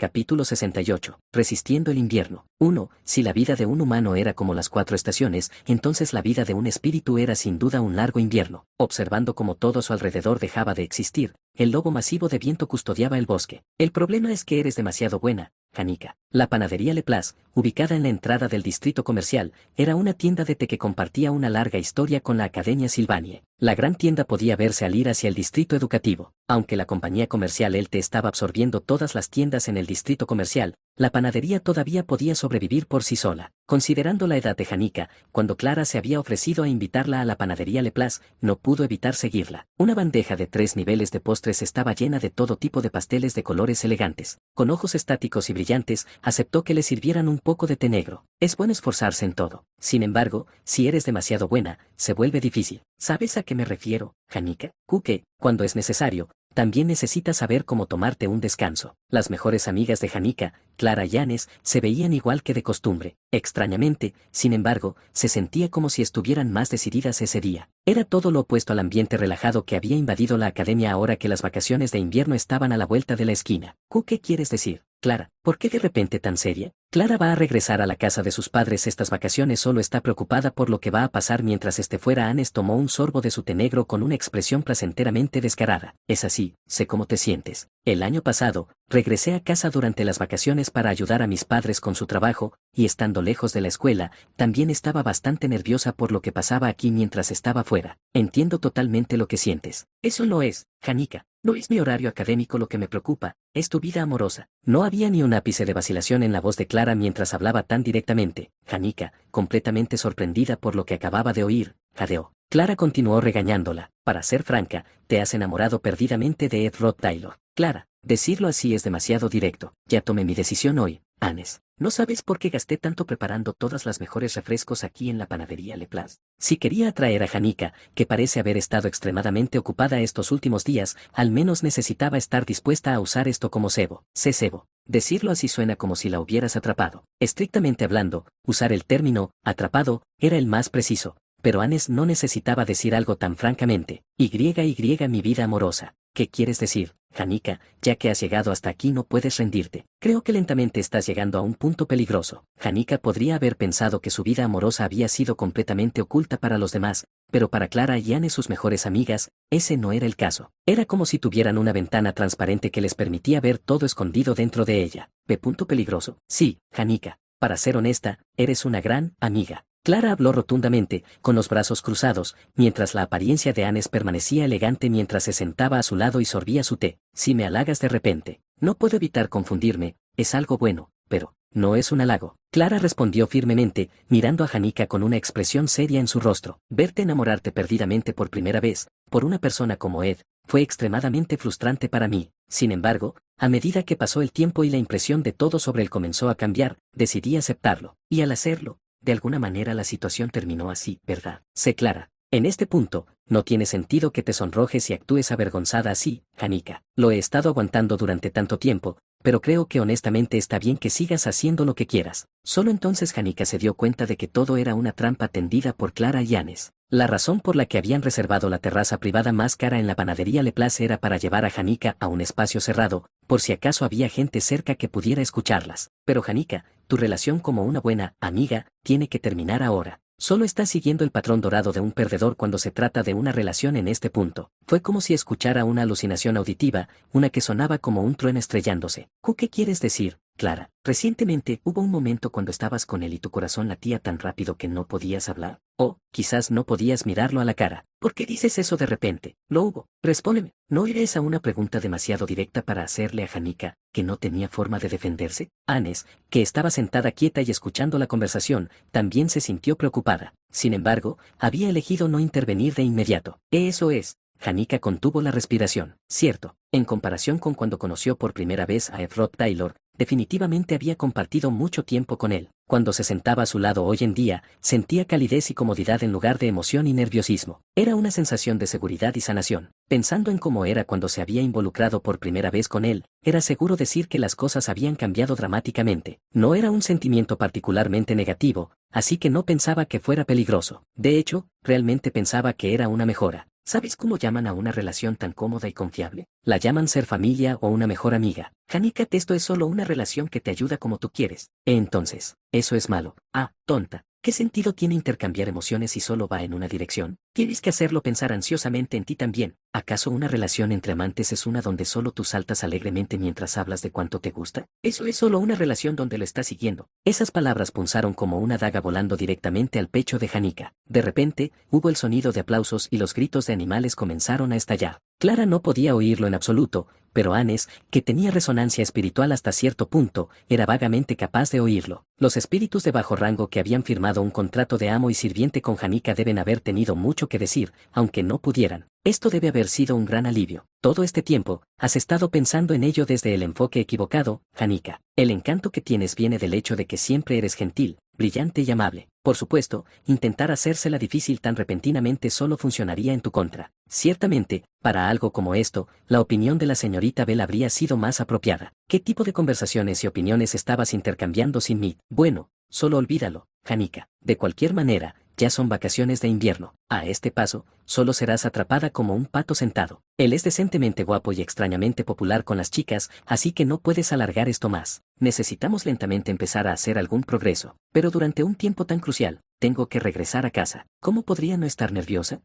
Capítulo 68. Resistiendo el invierno. 1. Si la vida de un humano era como las 4 estaciones, entonces la vida de un espíritu era sin duda un largo invierno. Observando cómo todo a su alrededor dejaba de existir, el lobo masivo de viento custodiaba el bosque. El problema es que eres demasiado buena, Janica. La panadería Le Place, ubicada en la entrada del distrito comercial, era una tienda de té que compartía una larga historia con la Academia Sylvanie. La gran tienda podía verse al ir hacia el distrito educativo. Aunque la compañía comercial El Té estaba absorbiendo todas las tiendas en el distrito comercial, la panadería todavía podía sobrevivir por sí sola. Considerando la edad de Janica, cuando Clara se había ofrecido a invitarla a la panadería Le Place, no pudo evitar seguirla. Una bandeja de 3 niveles de postres estaba llena de todo tipo de pasteles de colores elegantes. Con ojos estáticos y brillantes, aceptó que le sirvieran un poco de té negro. Es bueno esforzarse en todo. Sin embargo, si eres demasiado buena, se vuelve difícil. ¿Sabes a qué me refiero, Janica? Que, cuando es necesario, también necesitas saber cómo tomarte un descanso. Las mejores amigas de Janica, Clara y Anes, se veían igual que de costumbre. Extrañamente, sin embargo, se sentía como si estuvieran más decididas ese día. Era todo lo opuesto al ambiente relajado que había invadido la academia ahora que las vacaciones de invierno estaban a la vuelta de la esquina. ¿Qué quieres decir, Clara? ¿Por qué de repente tan seria? Clara va a regresar a la casa de sus padres estas vacaciones, solo está preocupada por lo que va a pasar mientras esté fuera. Anes tomó un sorbo de su té negro con una expresión placenteramente descarada. Es así, sé cómo te sientes. El año pasado, regresé a casa durante las vacaciones para ayudar a mis padres con su trabajo, y estando lejos de la escuela, también estaba bastante nerviosa por lo que pasaba aquí mientras estaba fuera. Entiendo totalmente lo que sientes. Eso no es, Janica. No es mi horario académico lo que me preocupa, es tu vida amorosa. No había ni un ápice de vacilación en la voz de Clara mientras hablaba tan directamente. Janica, completamente sorprendida por lo que acababa de oír, jadeó. Clara continuó regañándola. Para ser franca, te has enamorado perdidamente de Ed Rod Taylor. Clara, decirlo así es demasiado directo. Ya tomé mi decisión hoy, Anes. ¿No sabes por qué gasté tanto preparando todas las mejores refrescos aquí en la panadería Le Place? Si quería atraer a Janica, que parece haber estado extremadamente ocupada estos últimos días, al menos necesitaba estar dispuesta a usar esto como cebo. Cebo. Decirlo así suena como si la hubieras atrapado. Estrictamente hablando, usar el término atrapado era el más preciso, pero Anes no necesitaba decir algo tan francamente. Mi vida amorosa. ¿Qué quieres decir, Janica? Ya que has llegado hasta aquí no puedes rendirte. Creo que lentamente estás llegando a un punto peligroso. Janica podría haber pensado que su vida amorosa había sido completamente oculta para los demás, pero para Clara y Anne, sus mejores amigas, ese no era el caso. Era como si tuvieran una ventana transparente que les permitía ver todo escondido dentro de ella. ¿Punto peligroso? Sí, Janica. Para ser honesta, eres una gran amiga. Clara habló rotundamente, con los brazos cruzados, mientras la apariencia de Anes permanecía elegante mientras se sentaba a su lado y sorbía su té. Si me halagas de repente, no puedo evitar confundirme, es algo bueno, pero no es un halago. Clara respondió firmemente, mirando a Janica con una expresión seria en su rostro. Verte enamorarte perdidamente por primera vez, por una persona como Ed, fue extremadamente frustrante para mí. Sin embargo, a medida que pasó el tiempo y la impresión de todo sobre él comenzó a cambiar, decidí aceptarlo, y al hacerlo, de alguna manera la situación terminó así, ¿verdad? Sé Clara. En este punto, no tiene sentido que te sonrojes y actúes avergonzada así, Janica. Lo he estado aguantando durante tanto tiempo, pero creo que honestamente está bien que sigas haciendo lo que quieras. Solo entonces Janica se dio cuenta de que todo era una trampa tendida por Clara y Anes. La razón por la que habían reservado la terraza privada más cara en la panadería Le Place era para llevar a Janica a un espacio cerrado, por si acaso había gente cerca que pudiera escucharlas. Pero Janica, tu relación como una buena amiga tiene que terminar ahora. Solo estás siguiendo el patrón dorado de un perdedor cuando se trata de una relación en este punto. Fue como si escuchara una alucinación auditiva, una que sonaba como un trueno estrellándose. ¿Qué quieres decir, Clara? Recientemente hubo un momento cuando estabas con él y tu corazón latía tan rápido que no podías hablar. O, quizás no podías mirarlo a la cara. ¿Por qué dices eso de repente? Lo hubo. Respóndeme. ¿No era esa una pregunta demasiado directa para hacerle a Janica, que no tenía forma de defenderse? Anes, que estaba sentada quieta y escuchando la conversación, también se sintió preocupada. Sin embargo, había elegido no intervenir de inmediato. Eso es. Janica contuvo la respiración. Cierto, en comparación con cuando conoció por primera vez a Ed Rod Taylor, definitivamente había compartido mucho tiempo con él. Cuando se sentaba a su lado hoy en día, sentía calidez y comodidad en lugar de emoción y nerviosismo. Era una sensación de seguridad y sanación. Pensando en cómo era cuando se había involucrado por primera vez con él, era seguro decir que las cosas habían cambiado dramáticamente. No era un sentimiento particularmente negativo, así que no pensaba que fuera peligroso. De hecho, realmente pensaba que era una mejora. ¿Sabes cómo llaman a una relación tan cómoda y confiable? La llaman ser familia o una mejor amiga. Janika, esto es solo una relación que te ayuda como tú quieres. Entonces, eso es malo. Ah, tonta. ¿Qué sentido tiene intercambiar emociones si solo va en una dirección? Tienes que hacerlo pensar ansiosamente en ti también. ¿Acaso una relación entre amantes es una donde solo tú saltas alegremente mientras hablas de cuánto te gusta? Eso es solo una relación donde lo estás siguiendo. Esas palabras punzaron como una daga volando directamente al pecho de Janika. De repente, hubo el sonido de aplausos y los gritos de animales comenzaron a estallar. Clara no podía oírlo en absoluto, pero Anes, que tenía resonancia espiritual hasta cierto punto, era vagamente capaz de oírlo. Los espíritus de bajo rango que habían firmado un contrato de amo y sirviente con Janika deben haber tenido mucho que decir, aunque no pudieran. Esto debe haber sido un gran alivio. Todo este tiempo, has estado pensando en ello desde el enfoque equivocado, Janika. El encanto que tienes viene del hecho de que siempre eres gentil, brillante y amable. Por supuesto, intentar hacérsela difícil tan repentinamente solo funcionaría en tu contra. Ciertamente, para algo como esto, la opinión de la señorita Bell habría sido más apropiada. ¿Qué tipo de conversaciones y opiniones estabas intercambiando sin mí? Bueno, solo olvídalo, Janika. De cualquier manera, ya son vacaciones de invierno. A este paso, solo serás atrapada como un pato sentado. Él es decentemente guapo y extrañamente popular con las chicas, así que no puedes alargar esto más. Necesitamos lentamente empezar a hacer algún progreso. Pero durante un tiempo tan crucial, tengo que regresar a casa. ¿Cómo podría no estar nerviosa?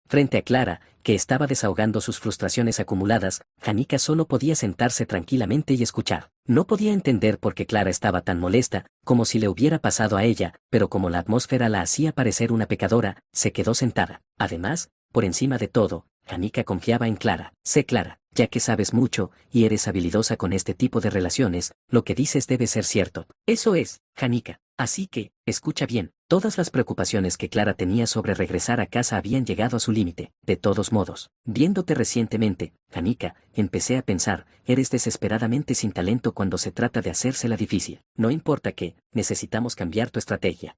Frente a Clara, que estaba desahogando sus frustraciones acumuladas, Janika solo podía sentarse tranquilamente y escuchar. No podía entender por qué Clara estaba tan molesta, como si le hubiera pasado a ella, pero como la atmósfera la hacía parecer una pecadora, se quedó sentada. Además, por encima de todo, Janika confiaba en Clara. Sé Clara, ya que sabes mucho, y eres habilidosa con este tipo de relaciones, lo que dices debe ser cierto. Eso es, Janika. Así que, escucha bien, todas las preocupaciones que Clara tenía sobre regresar a casa habían llegado a su límite. De todos modos, viéndote recientemente, Janika, empecé a pensar, eres desesperadamente sin talento cuando se trata de hacérsela difícil. No importa qué, necesitamos cambiar tu estrategia.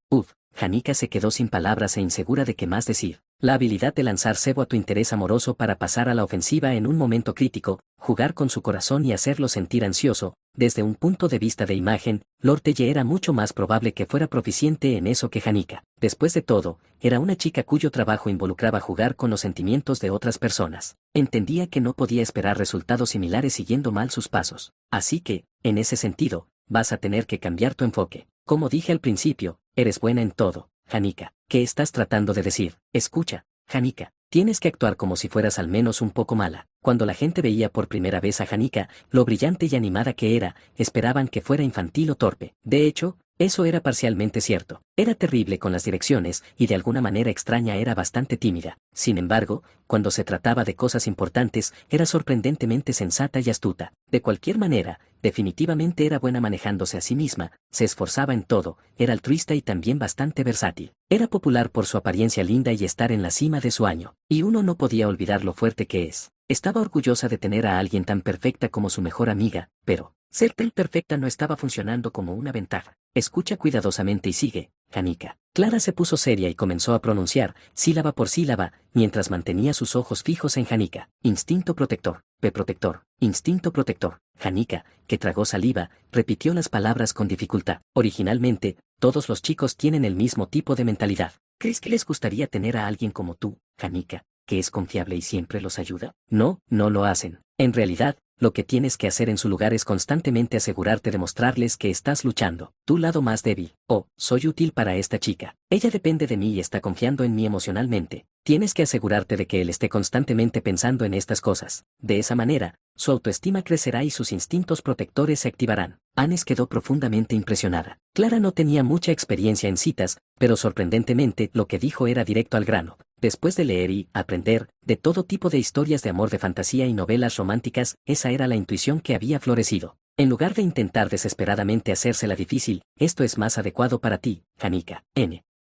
Janika se quedó sin palabras e insegura de qué más decir. La habilidad de lanzar cebo a tu interés amoroso para pasar a la ofensiva en un momento crítico, jugar con su corazón y hacerlo sentir ansioso. Desde un punto de vista de imagen, Lortelle era mucho más probable que fuera proficiente en eso que Janika. Después de todo, era una chica cuyo trabajo involucraba jugar con los sentimientos de otras personas. Entendía que no podía esperar resultados similares siguiendo mal sus pasos. Así que, en ese sentido, vas a tener que cambiar tu enfoque. Como dije al principio, eres buena en todo, Janika. ¿Qué estás tratando de decir? Escucha, Janika. Tienes que actuar como si fueras al menos un poco mala. Cuando la gente veía por primera vez a Janika, lo brillante y animada que era, esperaban que fuera infantil o torpe. De hecho, eso era parcialmente cierto. Era terrible con las direcciones y de alguna manera extraña era bastante tímida. Sin embargo, cuando se trataba de cosas importantes, era sorprendentemente sensata y astuta. De cualquier manera, definitivamente era buena manejándose a sí misma, se esforzaba en todo, era altruista y también bastante versátil. Era popular por su apariencia linda y estar en la cima de su año. Y uno no podía olvidar lo fuerte que es. Estaba orgullosa de tener a alguien tan perfecta como su mejor amiga, pero ser tan perfecta no estaba funcionando como una ventaja. Escucha cuidadosamente y sigue, Janika. Clara se puso seria y comenzó a pronunciar, sílaba por sílaba, mientras mantenía sus ojos fijos en Janika. Instinto protector, protector, instinto protector. Janika, que tragó saliva, repitió las palabras con dificultad. Originalmente, todos los chicos tienen el mismo tipo de mentalidad. ¿Crees que les gustaría tener a alguien como tú, Janika, que es confiable y siempre los ayuda? No, no lo hacen. En realidad, lo que tienes que hacer en su lugar es constantemente asegurarte de mostrarles que estás luchando. Tu lado más débil. Soy útil para esta chica. Ella depende de mí y está confiando en mí emocionalmente. Tienes que asegurarte de que él esté constantemente pensando en estas cosas. De esa manera, su autoestima crecerá y sus instintos protectores se activarán. Anes quedó profundamente impresionada. Clara no tenía mucha experiencia en citas, pero sorprendentemente lo que dijo era directo al grano. Después de leer y aprender de todo tipo de historias de amor de fantasía y novelas románticas, esa era la intuición que había florecido. En lugar de intentar desesperadamente hacérsela difícil, esto es más adecuado para ti, Janika.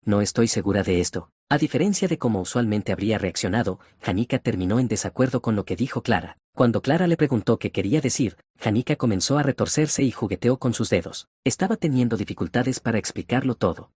No estoy segura de esto. A diferencia de cómo usualmente habría reaccionado, Janika terminó en desacuerdo con lo que dijo Clara. Cuando Clara le preguntó qué quería decir, Janika comenzó a retorcerse y jugueteó con sus dedos. Estaba teniendo dificultades para explicarlo todo.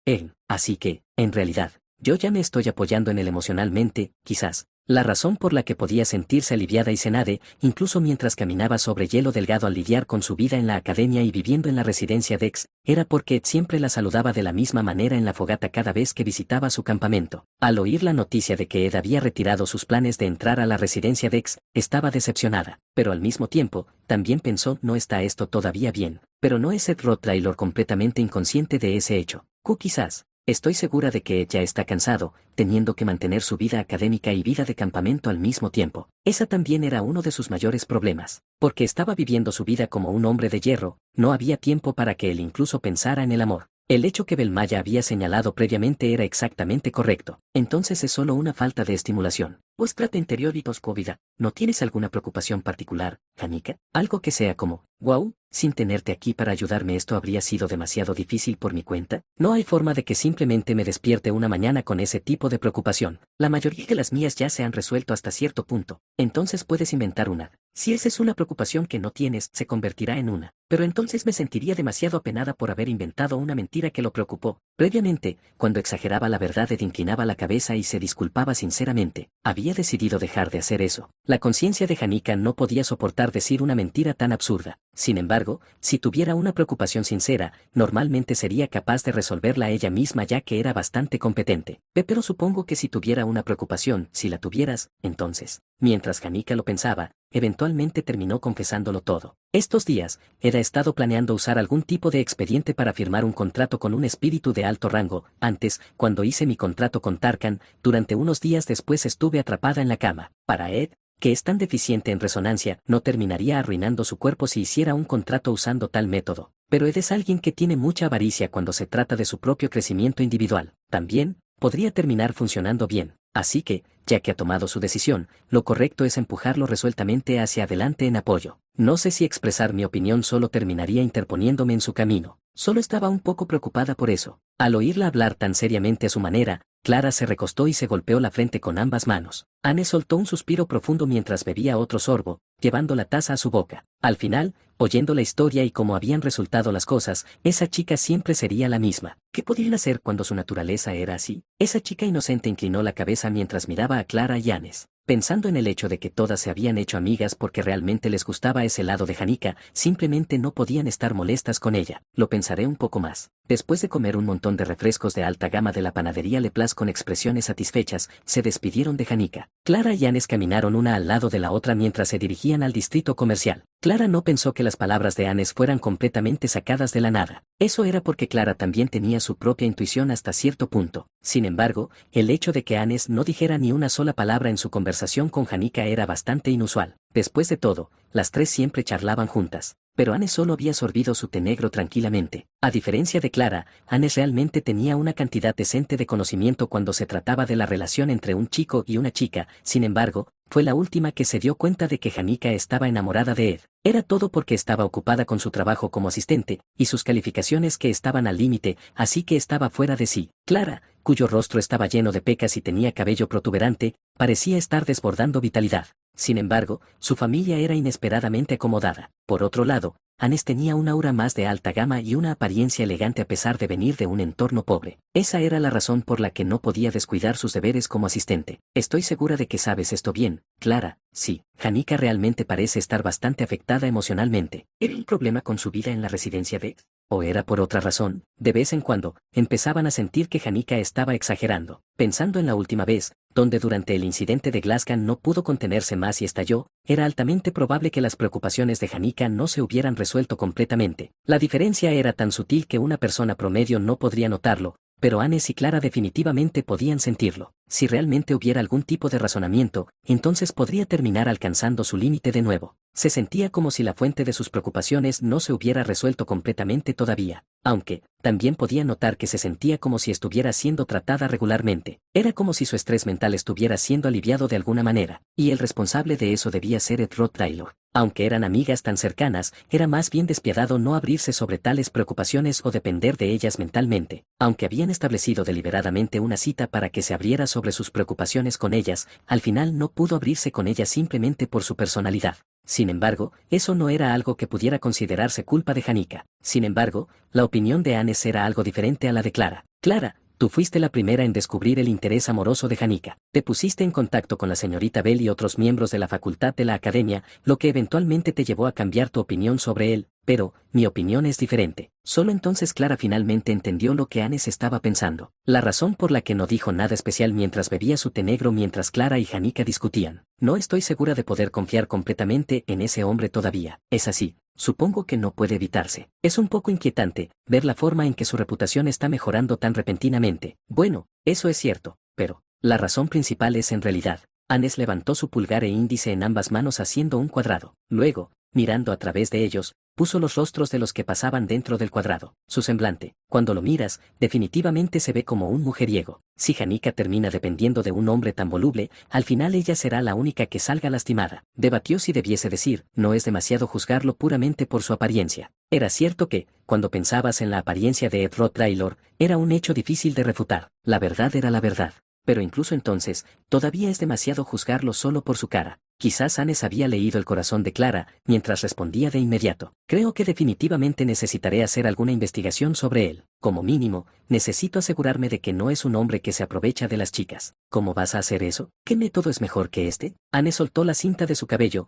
Así que, en realidad, yo ya me estoy apoyando en él emocionalmente, quizás. La razón por la que podía sentirse aliviada y cenade, incluso mientras caminaba sobre hielo delgado al lidiar con su vida en la academia y viviendo en la residencia de X, era porque Ed siempre la saludaba de la misma manera en la fogata cada vez que visitaba su campamento. Al oír la noticia de que Ed había retirado sus planes de entrar a la residencia de X, estaba decepcionada, pero al mismo tiempo, también pensó: no está esto todavía bien. Pero no es Ed Rottweiler completamente inconsciente de ese hecho. Quizás. Estoy segura de que Ed ya está cansado, teniendo que mantener su vida académica y vida de campamento al mismo tiempo. Esa también era uno de sus mayores problemas, porque estaba viviendo su vida como un hombre de hierro, no había tiempo para que él incluso pensara en el amor. El hecho que Belmaya había señalado previamente era exactamente correcto, entonces es solo una falta de estimulación. Muéstrate interior y poscóvida. ¿No tienes alguna preocupación particular, Janica? Algo que sea como, wow, sin tenerte aquí para ayudarme esto habría sido demasiado difícil por mi cuenta. No hay forma de que simplemente me despierte una mañana con ese tipo de preocupación. La mayoría de las mías ya se han resuelto hasta cierto punto. Entonces puedes inventar una. Si esa es una preocupación que no tienes, se convertirá en una. Pero entonces me sentiría demasiado apenada por haber inventado una mentira que lo preocupó. Previamente, cuando exageraba la verdad, Ed inclinaba la cabeza y se disculpaba sinceramente. Había decidido dejar de hacer eso. La conciencia de Janica no podía soportar decir una mentira tan absurda. Sin embargo, si tuviera una preocupación sincera, normalmente sería capaz de resolverla ella misma ya que era bastante competente. Pero supongo que si tuviera una preocupación, si la tuvieras, entonces. Mientras Janica lo pensaba, eventualmente terminó confesándolo todo. Estos días, Ed ha estado planeando usar algún tipo de expediente para firmar un contrato con un espíritu de alto rango. Antes, cuando hice mi contrato con Tarkan, durante unos días después estuve atrapada en la cama. Para Ed, que es tan deficiente en resonancia, no terminaría arruinando su cuerpo si hiciera un contrato usando tal método. Pero Ed es alguien que tiene mucha avaricia cuando se trata de su propio crecimiento individual. También, podría terminar funcionando bien. Así que, ya que ha tomado su decisión, lo correcto es empujarlo resueltamente hacia adelante en apoyo. No sé si expresar mi opinión solo terminaría interponiéndome en su camino. Solo estaba un poco preocupada por eso. Al oírla hablar tan seriamente a su manera, Clara se recostó y se golpeó la frente con ambas manos. Anne soltó un suspiro profundo mientras bebía otro sorbo, llevando la taza a su boca. Al final, oyendo la historia y cómo habían resultado las cosas, esa chica siempre sería la misma. ¿Qué podían hacer cuando su naturaleza era así? Esa chica inocente inclinó la cabeza mientras miraba a Clara y Anes. Pensando en el hecho de que todas se habían hecho amigas porque realmente les gustaba ese lado de Janica, simplemente no podían estar molestas con ella. Lo pensaré un poco más. Después de comer un montón de refrescos de alta gama de la panadería Leplas con expresiones satisfechas, se despidieron de Janica. Clara y Anes caminaron una al lado de la otra mientras se dirigían al distrito comercial. Clara no pensó que las palabras de Anes fueran completamente sacadas de la nada. Eso era porque Clara también tenía su propia intuición hasta cierto punto. Sin embargo, el hecho de que Anes no dijera ni una sola palabra en su conversación con Janica era bastante inusual. Después de todo, las tres siempre charlaban juntas. Pero Anes solo había sorbido su té negro tranquilamente. A diferencia de Clara, Anes realmente tenía una cantidad decente de conocimiento cuando se trataba de la relación entre un chico y una chica. Sin embargo, fue la última que se dio cuenta de que Janica estaba enamorada de Ed. Era todo porque estaba ocupada con su trabajo como asistente, y sus calificaciones que estaban al límite, así que estaba fuera de sí. Clara, cuyo rostro estaba lleno de pecas y tenía cabello protuberante, parecía estar desbordando vitalidad. Sin embargo, su familia era inesperadamente acomodada. Por otro lado, Anes tenía un aura más de alta gama y una apariencia elegante a pesar de venir de un entorno pobre. Esa era la razón por la que no podía descuidar sus deberes como asistente. Estoy segura de que sabes esto bien, Clara. Sí, Janica realmente parece estar bastante afectada emocionalmente. ¿Era un problema con su vida en la residencia de X? ¿O era por otra razón? De vez en cuando, empezaban a sentir que Janica estaba exagerando. Pensando en la última vez, donde durante el incidente de Glasgow no pudo contenerse más y estalló, era altamente probable que las preocupaciones de Janica no se hubieran resuelto completamente. La diferencia era tan sutil que una persona promedio no podría notarlo, pero Anes y Clara definitivamente podían sentirlo. Si realmente hubiera algún tipo de razonamiento, entonces podría terminar alcanzando su límite de nuevo. Se sentía como si la fuente de sus preocupaciones no se hubiera resuelto completamente todavía, aunque, también podía notar que se sentía como si estuviera siendo tratada regularmente. Era como si su estrés mental estuviera siendo aliviado de alguna manera, y el responsable de eso debía ser Ed Rottweiler. Aunque eran amigas tan cercanas, era más bien despiadado no abrirse sobre tales preocupaciones o depender de ellas mentalmente. Aunque habían establecido deliberadamente una cita para que se abriera sobre sus preocupaciones con ellas, al final no pudo abrirse con ellas simplemente por su personalidad. Sin embargo, eso no era algo que pudiera considerarse culpa de Janica. Sin embargo, la opinión de Anes era algo diferente a la de Clara. Clara, Tú fuiste la primera en descubrir el interés amoroso de Janica. Te pusiste en contacto con la señorita Bell y otros miembros de la facultad de la academia, lo que eventualmente te llevó a cambiar tu opinión sobre él, pero, mi opinión es diferente. Solo entonces Clara finalmente entendió lo que Anes estaba pensando. La razón por la que no dijo nada especial mientras bebía su té negro mientras Clara y Janica discutían. No estoy segura de poder confiar completamente en ese hombre todavía. Es así. Supongo que no puede evitarse. Es un poco inquietante ver la forma en que su reputación está mejorando tan repentinamente. Bueno, eso es cierto, pero la razón principal es en realidad. Anes levantó su pulgar e índice en ambas manos haciendo un cuadrado. Luego, mirando a través de ellos, puso los rostros de los que pasaban dentro del cuadrado. Su semblante, cuando lo miras, definitivamente se ve como un mujeriego. Si Janica termina dependiendo de un hombre tan voluble, al final ella será la única que salga lastimada. Debatió si debiese decir, no es demasiado juzgarlo puramente por su apariencia. Era cierto que, cuando pensabas en la apariencia de Ed Roth Taylor, era un hecho difícil de refutar. La verdad era la verdad. Pero incluso entonces, todavía es demasiado juzgarlo solo por su cara. Quizás Anes había leído el corazón de Clara, mientras respondía de inmediato. Creo que definitivamente necesitaré hacer alguna investigación sobre él. Como mínimo, necesito asegurarme de que no es un hombre que se aprovecha de las chicas. ¿Cómo vas a hacer eso? ¿Qué método es mejor que este? Anes soltó la cinta de su cabello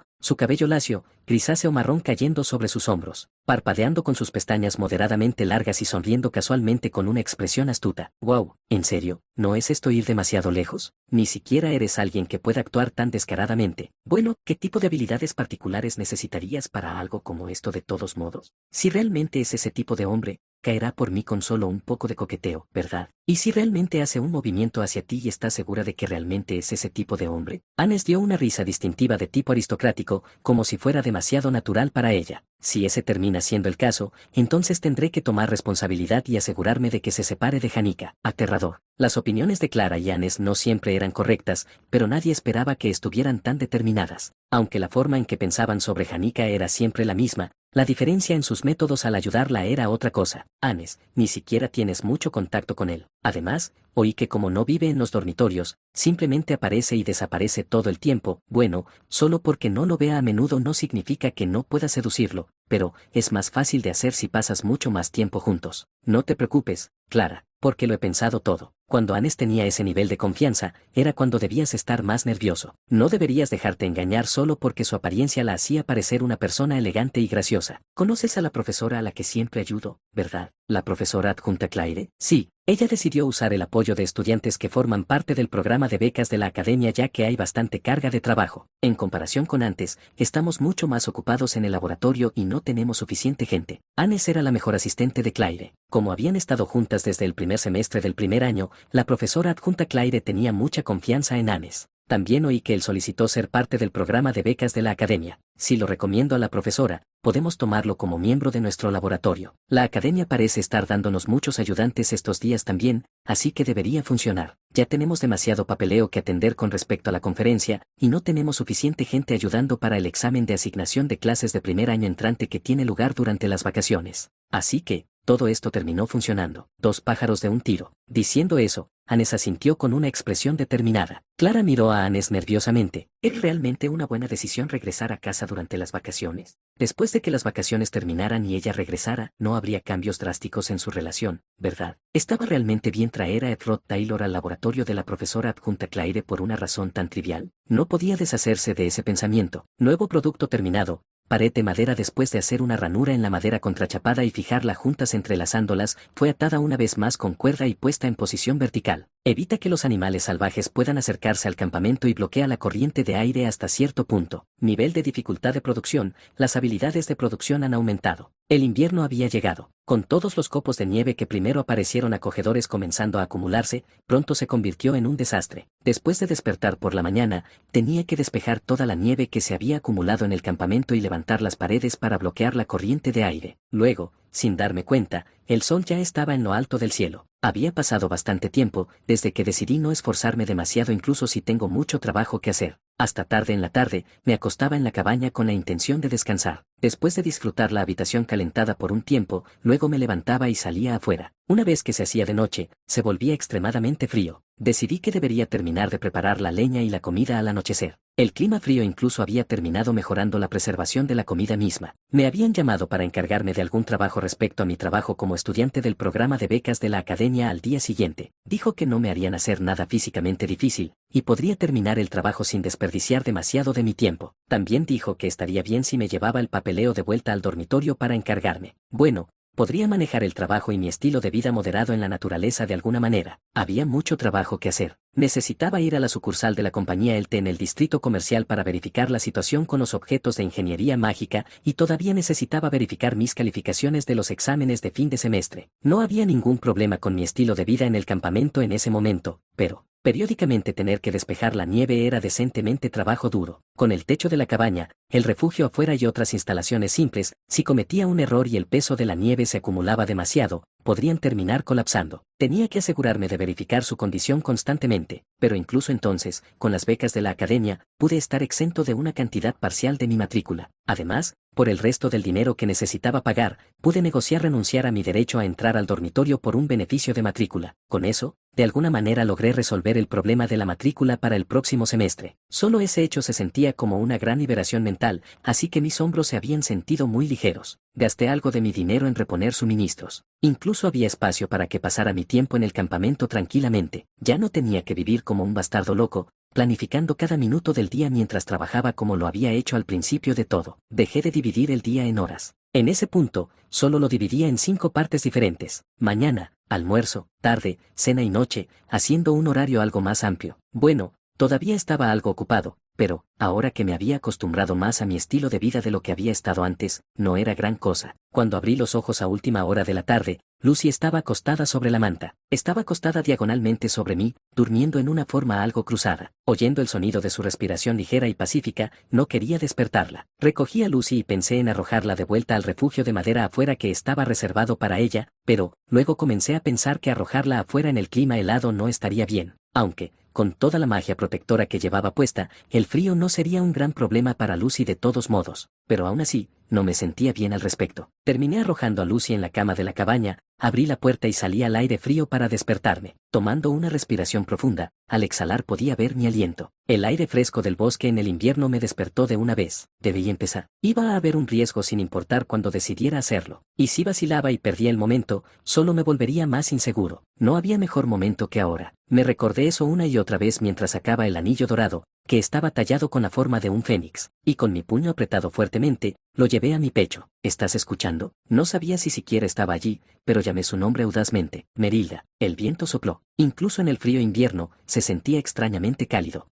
lacio, grisáceo marrón cayendo sobre sus hombros, parpadeando con sus pestañas moderadamente largas y sonriendo casualmente con una expresión astuta. Wow, ¿en serio? ¿No es esto ir demasiado lejos? Ni siquiera eres alguien que pueda actuar tan descaradamente. Bueno, ¿qué tipo de habilidades particulares necesitarías para algo como esto de todos modos? Si realmente es ese tipo de hombre, caerá por mí con solo un poco de coqueteo, ¿verdad? ¿Y si realmente hace un movimiento hacia ti y estás segura de que realmente es ese tipo de hombre? Anes dio una risa distintiva de tipo aristocrático, como si fuera demasiado natural para ella. Si ese termina siendo el caso, entonces tendré que tomar responsabilidad y asegurarme de que se separe de Janica. Aterrador. Las opiniones de Clara y Anes no siempre eran correctas, pero nadie esperaba que estuvieran tan determinadas. Aunque la forma en que pensaban sobre Janica era siempre la misma, la diferencia en sus métodos al ayudarla era otra cosa. Anes, ni siquiera tienes mucho contacto con él. Además, oí que como no vive en los dormitorios, simplemente aparece y desaparece todo el tiempo. Bueno, solo porque no lo vea a menudo no significa que no pueda seducirlo, pero es más fácil de hacer si pasas mucho más tiempo juntos. No te preocupes, Clara, porque lo he pensado todo. Cuando Anes tenía ese nivel de confianza, era cuando debías estar más nervioso. No deberías dejarte engañar solo porque su apariencia la hacía parecer una persona elegante y graciosa. ¿Conoces a la profesora a la que siempre ayudo, verdad? ¿La profesora adjunta Claire? Sí. Ella decidió usar el apoyo de estudiantes que forman parte del programa de becas de la academia ya que hay bastante carga de trabajo. En comparación con antes, estamos mucho más ocupados en el laboratorio y no tenemos suficiente gente. Anes era la mejor asistente de Claire. Como habían estado juntas desde el primer semestre del primer año, la profesora adjunta Claire tenía mucha confianza en Anes. También oí que él solicitó ser parte del programa de becas de la academia. Si lo recomiendo a la profesora, podemos tomarlo como miembro de nuestro laboratorio. La academia parece estar dándonos muchos ayudantes estos días también, así que debería funcionar. Ya tenemos demasiado papeleo que atender con respecto a la conferencia, y no tenemos suficiente gente ayudando para el examen de asignación de clases de primer año entrante que tiene lugar durante las vacaciones. Así que, todo esto terminó funcionando. 2 pájaros de un tiro. Diciendo eso, Anes asintió con una expresión determinada. Clara miró a Anes nerviosamente. ¿Es realmente una buena decisión regresar a casa durante las vacaciones? Después de que las vacaciones terminaran y ella regresara, no habría cambios drásticos en su relación, ¿verdad? ¿Estaba realmente bien traer a Ed Roth Taylor al laboratorio de la profesora adjunta Claire por una razón tan trivial? No podía deshacerse de ese pensamiento. Nuevo producto terminado. Pared de madera. Después de hacer una ranura en la madera contrachapada y fijarla juntas entrelazándolas, fue atada una vez más con cuerda y puesta en posición vertical. Evita que los animales salvajes puedan acercarse al campamento y bloquea la corriente de aire hasta cierto punto. Nivel de dificultad de producción. Las habilidades de producción han aumentado. El invierno había llegado. Con todos los copos de nieve que primero aparecieron acogedores comenzando a acumularse, pronto se convirtió en un desastre. Después de despertar por la mañana, tenía que despejar toda la nieve que se había acumulado en el campamento y levantar las paredes para bloquear la corriente de aire. Luego, sin darme cuenta, el sol ya estaba en lo alto del cielo. Había pasado bastante tiempo desde que decidí no esforzarme demasiado incluso si tengo mucho trabajo que hacer. Hasta tarde en la tarde, me acostaba en la cabaña con la intención de descansar. Después de disfrutar la habitación calentada por un tiempo, luego me levantaba y salía afuera. Una vez que se hacía de noche, se volvía extremadamente frío. Decidí que debería terminar de preparar la leña y la comida al anochecer. El clima frío incluso había terminado mejorando la preservación de la comida misma. Me habían llamado para encargarme de algún trabajo respecto a mi trabajo como estudiante del programa de becas de la academia al día siguiente. Dijo que no me harían hacer nada físicamente difícil, y podría terminar el trabajo sin desperdiciar demasiado de mi tiempo. También dijo que estaría bien si me llevaba el papeleo de vuelta al dormitorio para encargarme. Bueno, podría manejar el trabajo y mi estilo de vida moderado en la naturaleza de alguna manera. Había mucho trabajo que hacer. Necesitaba ir a la sucursal de la compañía ELTE en el distrito comercial para verificar la situación con los objetos de ingeniería mágica y todavía necesitaba verificar mis calificaciones de los exámenes de fin de semestre. No había ningún problema con mi estilo de vida en el campamento en ese momento, pero periódicamente tener que despejar la nieve era decentemente trabajo duro. Con el techo de la cabaña, el refugio afuera y otras instalaciones simples, si cometía un error y el peso de la nieve se acumulaba demasiado, podrían terminar colapsando. Tenía que asegurarme de verificar su condición constantemente, pero incluso entonces, con las becas de la academia, pude estar exento de una cantidad parcial de mi matrícula. Además, por el resto del dinero que necesitaba pagar, pude negociar renunciar a mi derecho a entrar al dormitorio por un beneficio de matrícula. Con eso, de alguna manera logré resolver el problema de la matrícula para el próximo semestre. Solo ese hecho se sentía como una gran liberación mental, así que mis hombros se habían sentido muy ligeros. Gasté algo de mi dinero en reponer suministros. Incluso había espacio para que pasara mi tiempo en el campamento tranquilamente. Ya no tenía que vivir como un bastardo loco, planificando cada minuto del día mientras trabajaba como lo había hecho al principio de todo. Dejé de dividir el día en horas. En ese punto, solo lo dividía en 5 partes diferentes: mañana, almuerzo, tarde, cena y noche, haciendo un horario algo más amplio. Bueno, todavía estaba algo ocupado, pero, ahora que me había acostumbrado más a mi estilo de vida de lo que había estado antes, no era gran cosa. Cuando abrí los ojos a última hora de la tarde, Lucy estaba acostada sobre la manta. Estaba acostada diagonalmente sobre mí, durmiendo en una forma algo cruzada. Oyendo el sonido de su respiración ligera y pacífica, no quería despertarla. Recogí a Lucy y pensé en arrojarla de vuelta al refugio de madera afuera que estaba reservado para ella, pero, luego comencé a pensar que arrojarla afuera en el clima helado no estaría bien. Aunque, con toda la magia protectora que llevaba puesta, el frío no sería un gran problema para Lucy de todos modos, pero aún así, no me sentía bien al respecto. Terminé arrojando a Lucy en la cama de la cabaña, abrí la puerta y salí al aire frío para despertarme. Tomando una respiración profunda, al exhalar podía ver mi aliento. El aire fresco del bosque en el invierno me despertó de una vez. Debí empezar. Iba a haber un riesgo sin importar cuando decidiera hacerlo. Y si vacilaba y perdía el momento, solo me volvería más inseguro. No había mejor momento que ahora. Me recordé eso una y otra vez mientras sacaba el anillo dorado, que estaba tallado con la forma de un fénix, y con mi puño apretado fuertemente, lo llevé a mi pecho. ¿Estás escuchando? No sabía si siquiera estaba allí, pero llamé su nombre audazmente. Merilda. El viento sopló. Incluso en el frío invierno, se sentía extrañamente cálido.